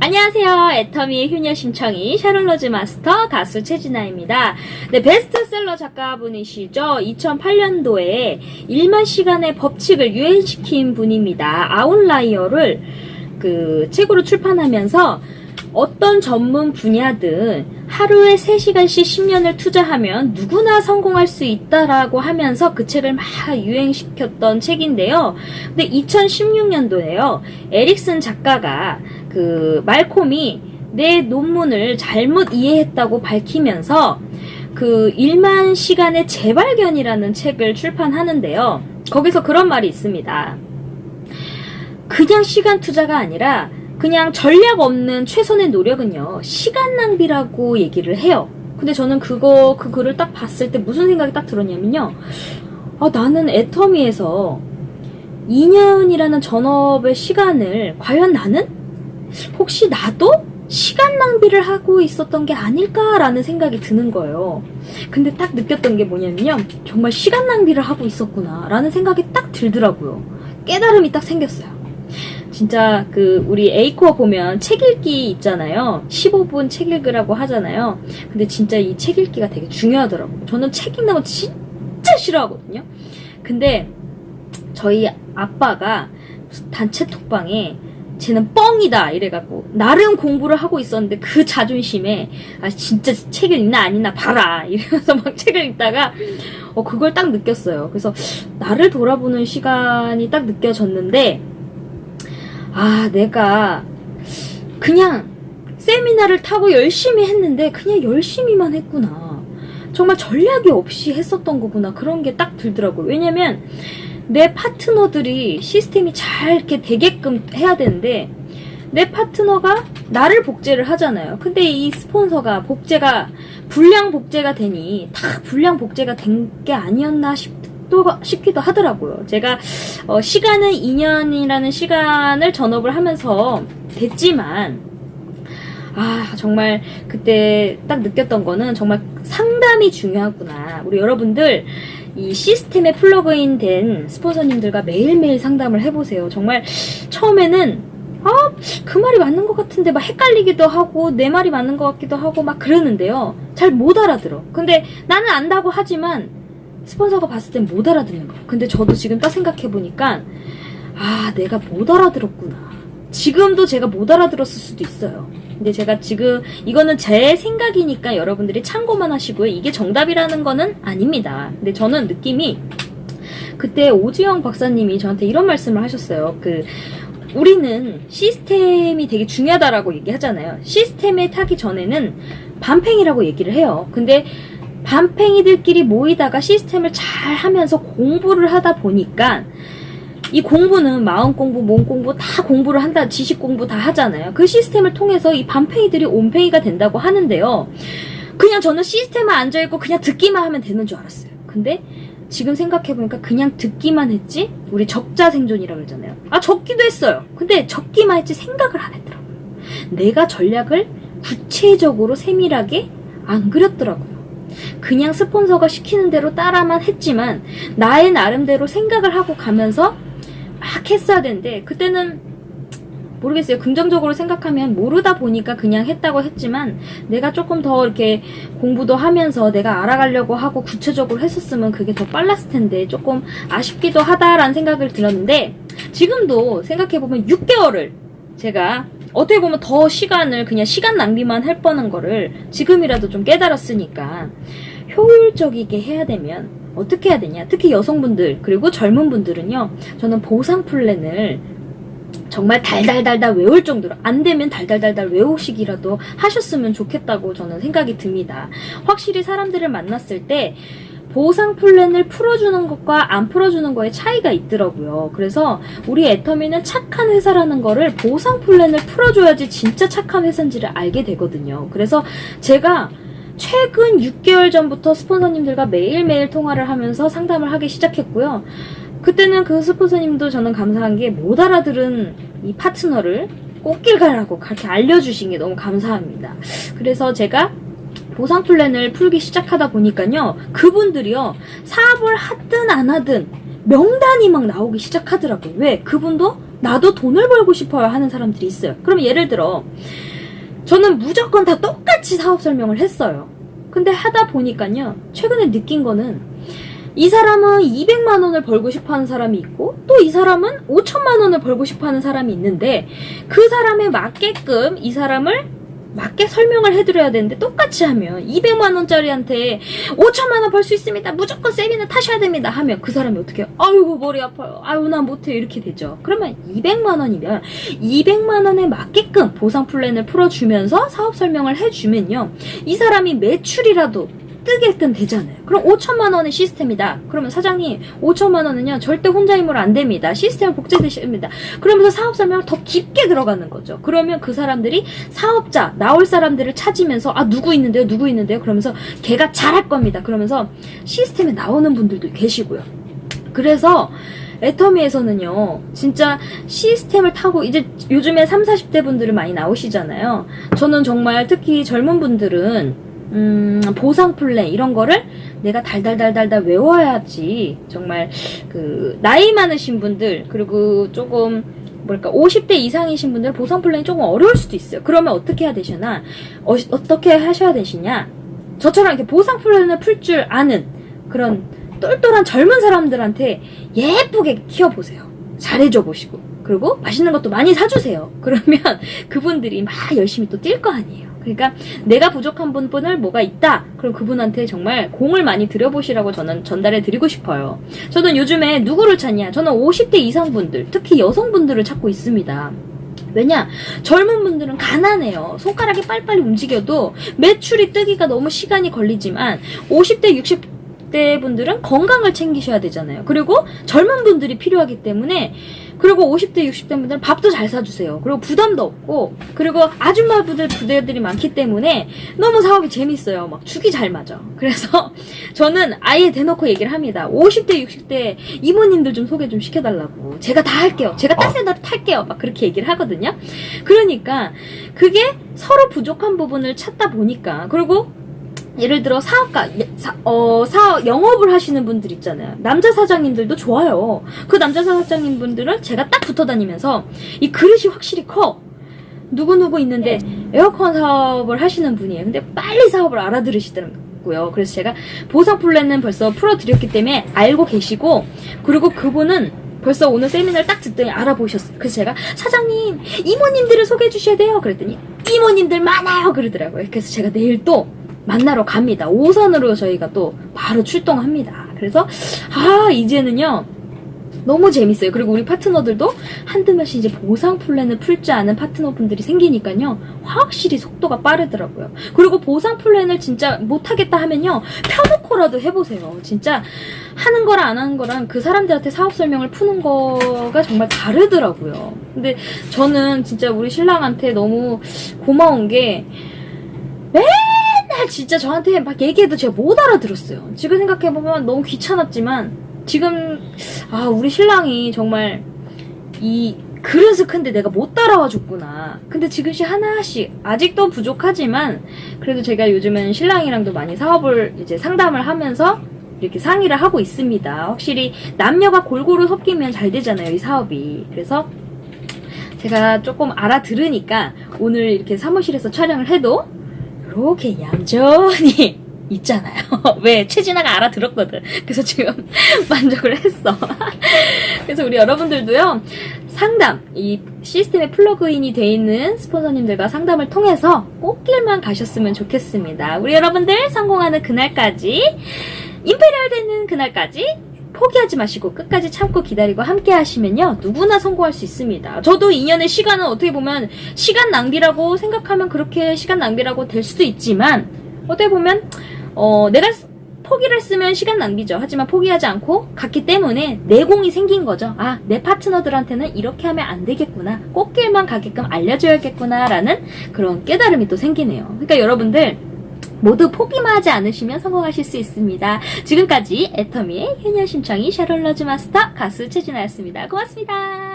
안녕하세요. 애터미의 효녀 심청이 샤론러즈 마스터 가수 최진아입니다. 네, 베스트셀러 작가분이시죠. 2008년도에 1만 시간의 법칙을 유행시킨 분입니다. 아웃라이어를 책으로 출판하면서 어떤 전문 분야든 하루에 3시간씩 10년을 투자하면 누구나 성공할 수 있다라고 하면서 그 책을 막 유행시켰던 책인데요. 근데 2016년도에요. 에릭슨 작가가 말콤이 내 논문을 잘못 이해했다고 밝히면서 1만 시간의 재발견이라는 책을 출판하는데요. 거기서 그런 말이 있습니다. 그냥 시간 투자가 아니라 그냥 전략 없는 최선의 노력은요, 시간 낭비라고 얘기를 해요. 근데 저는 그 글을 딱 봤을 때 무슨 생각이 딱 들었냐면요. 나는 애터미에서 2년이라는 전업의 시간을 과연 나는? 혹시 나도 시간 낭비를 하고 있었던 게 아닐까라는 생각이 드는 거예요. 근데 딱 느꼈던 게 뭐냐면요. 정말 시간 낭비를 하고 있었구나 라는 생각이 딱 들더라고요. 깨달음이 딱 생겼어요. 진짜 우리 에이코어 보면 책 읽기 있잖아요. 15분 책 읽으라고 하잖아요. 근데 진짜 이 책 읽기가 되게 중요하더라고요. 저는 책 읽는 거 진짜 싫어하거든요. 근데 저희 아빠가 단체 톡방에 쟤는 뻥이다 이래갖고 나름 공부를 하고 있었는데 그 자존심에 진짜 책을 읽나 안 읽나 봐라 이러면서 막 책을 읽다가 그걸 딱 느꼈어요. 그래서 나를 돌아보는 시간이 딱 느껴졌는데 내가 그냥 세미나를 타고 열심히 했는데 그냥 열심히만 했구나. 정말 전략이 없이 했었던 거구나. 그런 게 딱 들더라고요. 왜냐면 내 파트너들이 시스템이 잘 이렇게 되게끔 해야 되는데 내 파트너가 나를 복제를 하잖아요. 근데 이 스폰서가 불량 복제가 되니 다 불량 복제가 된 게 아니었나 싶기도 하더라고요. 제가 시간은 2년이라는 시간을 전업을 하면서 됐지만 정말 그때 딱 느꼈던 거는 정말 상담이 중요하구나. 우리 여러분들 이 시스템에 플러그인 된 스폰서님들과 매일매일 상담을 해보세요. 정말 처음에는 그 말이 맞는 것 같은데 막 헷갈리기도 하고 내 말이 맞는 것 같기도 하고 막 그러는데요. 잘 못 알아들어. 근데 나는 안다고 하지만 스폰서가 봤을 땐 못 알아듣는 거야. 근데 저도 지금 딱 생각해보니까 내가 못 알아들었구나. 지금도 제가 못 알아들었을 수도 있어요. 근데 제가 지금 이거는 제 생각이니까 여러분들이 참고만 하시고요. 이게 정답이라는 거는 아닙니다. 근데 저는 느낌이 그때 오지영 박사님이 저한테 이런 말씀을 하셨어요. 우리는 시스템이 되게 중요하다라고 얘기하잖아요. 시스템에 타기 전에는 반팽이라고 얘기를 해요. 근데 반팽이들끼리 모이다가 시스템을 잘 하면서 공부를 하다 보니까 이 공부는 마음 공부, 몸 공부 다 공부를 한다, 지식 공부 다 하잖아요. 그 시스템을 통해서 이 반팽이들이 온팽이가 된다고 하는데요. 그냥 저는 시스템에 앉아있고 그냥 듣기만 하면 되는 줄 알았어요. 근데 지금 생각해보니까 그냥 듣기만 했지? 우리 적자생존이라고 그러잖아요. 적기도 했어요. 근데 적기만 했지 생각을 안 했더라고요. 내가 전략을 구체적으로 세밀하게 안 그렸더라고요. 그냥 스폰서가 시키는 대로 따라만 했지만 나의 나름대로 생각을 하고 가면서 막 했어야 되는데 그때는 모르겠어요. 긍정적으로 생각하면 모르다 보니까 그냥 했다고 했지만 내가 조금 더 이렇게 공부도 하면서 내가 알아가려고 하고 구체적으로 했었으면 그게 더 빨랐을 텐데 조금 아쉽기도 하다라는 생각을 들었는데 지금도 생각해보면 6개월을 제가 어떻게 보면 더 시간을 그냥 시간 낭비만 할 뻔한 거를 지금이라도 좀 깨달았으니까 효율적이게 해야 되면 어떻게 해야 되냐. 특히 여성분들 그리고 젊은 분들은요. 저는 보상 플랜을 정말 달달달달 외울 정도로 안 되면 달달달달 외우시기라도 하셨으면 좋겠다고 저는 생각이 듭니다. 확실히 사람들을 만났을 때 보상 플랜을 풀어주는 것과 안 풀어주는 거에 차이가 있더라고요. 그래서 우리 애터미는 착한 회사라는 거를 보상 플랜을 풀어줘야지 진짜 착한 회사인지를 알게 되거든요. 그래서 제가 최근 6개월 전부터 스폰서님들과 매일매일 통화를 하면서 상담을 하기 시작했고요. 그때는 그 스폰서님도 저는 감사한 게 못 알아들은 이 파트너를 꽃길 가라고 그렇게 알려주신 게 너무 감사합니다. 그래서 제가 보상 플랜을 풀기 시작하다 보니까요. 그분들이요. 사업을 하든 안 하든 명단이 막 나오기 시작하더라고요. 왜? 그분도 나도 돈을 벌고 싶어요 하는 사람들이 있어요. 그럼 예를 들어 저는 무조건 다 똑같이 사업 설명을 했어요. 근데 하다 보니까요, 최근에 느낀 거는 이 사람은 200만 원을 벌고 싶어 하는 사람이 있고, 또 이 사람은 5천만 원을 벌고 싶어 하는 사람이 있는데, 그 사람에 맞게끔 이 사람을 맞게 설명을 해드려야 되는데, 똑같이 하면 200만 원짜리한테 5천만 원 벌 수 있습니다, 무조건 세미나 타셔야 됩니다 하면 그 사람이 어떻게 해요? 아이고 머리 아파요, 아유 나 못해요, 이렇게 되죠. 그러면 200만 원이면 200만 원에 맞게끔 보상 플랜을 풀어주면서 사업 설명을 해주면요, 이 사람이 매출이라도 뜨게끔 되잖아요. 그럼 5천만 원의 시스템이다. 그러면 사장님 5천만 원은요 절대 혼자 힘으로 안 됩니다. 시스템을 복제되셔야 됩니다. 그러면서 사업 설명을 더 깊게 들어가는 거죠. 그러면 그 사람들이 사업자 나올 사람들을 찾으면서 아 누구 있는데요, 누구 있는데요, 그러면서 걔가 잘할 겁니다. 그러면서 시스템에 나오는 분들도 계시고요. 그래서 애터미에서는요, 진짜 시스템을 타고, 이제 요즘에 30, 40대 분들은 많이 나오시잖아요. 저는 정말 특히 젊은 분들은 보상 플랜 이런 거를 내가 달달달달달 외워야지. 정말 그 나이 많으신 분들, 그리고 조금 뭐랄까 50대 이상이신 분들 보상 플랜이 조금 어려울 수도 있어요. 그러면 어떻게 해야 되시나? 어떻게 하셔야 되시냐? 저처럼 이렇게 보상 플랜을 풀 줄 아는 그런 똘똘한 젊은 사람들한테 예쁘게 키워보세요. 잘해줘 보시고, 그리고 맛있는 것도 많이 사주세요. 그러면 그분들이 막 열심히 또 뛸 거 아니에요. 그러니까 내가 부족한 부분을 뭐가 있다, 그럼 그분한테 정말 공을 많이 들여보시라고 저는 전달해 드리고 싶어요. 저는 요즘에 누구를 찾냐, 저는 50대 이상 분들, 특히 여성분들을 찾고 있습니다. 왜냐? 젊은 분들은 가난해요. 손가락이 빨리빨리 움직여도 매출이 뜨기가 너무 시간이 걸리지만 50대 60대 분들은 건강을 챙기셔야 되잖아요. 그리고 젊은 분들이 필요하기 때문에, 그리고 50대 60대 분들은 밥도 잘 사주세요. 그리고 부담도 없고, 그리고 아줌마 부대들이 많기 때문에 너무 사업이 재밌어요. 막 죽이 잘 맞아. 그래서 저는 아예 대놓고 얘기를 합니다. 50대 60대 이모님들 좀 소개 좀 시켜달라고. 제가 다 할게요. 제가 딴 탈게요. 막 그렇게 얘기를 하거든요. 그러니까 그게 서로 부족한 부분을 찾다 보니까, 그리고 예를 들어 사업가, 영업을 하시는 분들 있잖아요. 남자 사장님들도 좋아요. 그 남자 사장님 분들은 제가 딱 붙어 다니면서 이 그릇이 확실히 커. 누구누구 있는데 에어컨 사업을 하시는 분이에요. 근데 빨리 사업을 알아들으시더라고요. 그래서 제가 보상 플랜은 벌써 풀어드렸기 때문에 알고 계시고, 그리고 그분은 벌써 오늘 세미나를 딱 듣더니 알아보셨어요. 그래서 제가 사장님, 이모님들을 소개해 주셔야 돼요. 그랬더니 이모님들 많아요. 그러더라고요. 그래서 제가 내일 또 만나러 갑니다. 오선으로 저희가 또 바로 출동합니다. 그래서 이제는요 너무 재밌어요. 그리고 우리 파트너들도 한두 명씩 이제 보상 플랜을 풀 줄 아는 파트너분들이 생기니까요 확실히 속도가 빠르더라고요. 그리고 보상 플랜을 진짜 못하겠다 하면요 펴놓고라도 해보세요. 진짜 하는 거랑 안 하는 거랑 그 사람들한테 사업 설명을 푸는 거가 정말 다르더라고요. 근데 저는 진짜 우리 신랑한테 너무 고마운 게, 맨날 진짜 저한테 막 얘기해도 제가 못 알아들었어요. 지금 생각해보면 너무 귀찮았지만, 지금 우리 신랑이 정말 이 그릇은 큰데 내가 못 따라와 줬구나. 근데 지금씩 하나씩 아직도 부족하지만, 그래도 제가 요즘은 신랑이랑도 많이 사업을 이제 상담을 하면서 이렇게 상의를 하고 있습니다. 확실히 남녀가 골고루 섞이면 잘 되잖아요, 이 사업이. 그래서 제가 조금 알아들으니까 오늘 이렇게 사무실에서 촬영을 해도 이렇게 얌전히 있잖아요. 왜? 최진아가 알아들었거든. 그래서 지금 만족을 했어. 그래서 우리 여러분들도요, 상담, 이 시스템에 플러그인이 돼 있는 스폰서님들과 상담을 통해서 꽃길만 가셨으면 좋겠습니다. 우리 여러분들 성공하는 그날까지, 임페리얼 되는 그날까지 포기하지 마시고 끝까지 참고 기다리고 함께 하시면요 누구나 성공할 수 있습니다. 저도 2년의 시간은 어떻게 보면 시간 낭비라고 생각하면 그렇게 시간 낭비라고 될 수도 있지만, 어떻게 보면 내가 포기를 했으면 시간 낭비죠. 하지만 포기하지 않고 갔기 때문에 내공이 생긴 거죠. 내 파트너들한테는 이렇게 하면 안 되겠구나, 꽃길만 가게끔 알려줘야겠구나 라는 그런 깨달음이 또 생기네요. 그러니까 여러분들 모두 포기만 하지 않으시면 성공하실 수 있습니다. 지금까지 애터미의 효녀심청이 샤롤러즈 마스터 가수 최진아였습니다. 고맙습니다.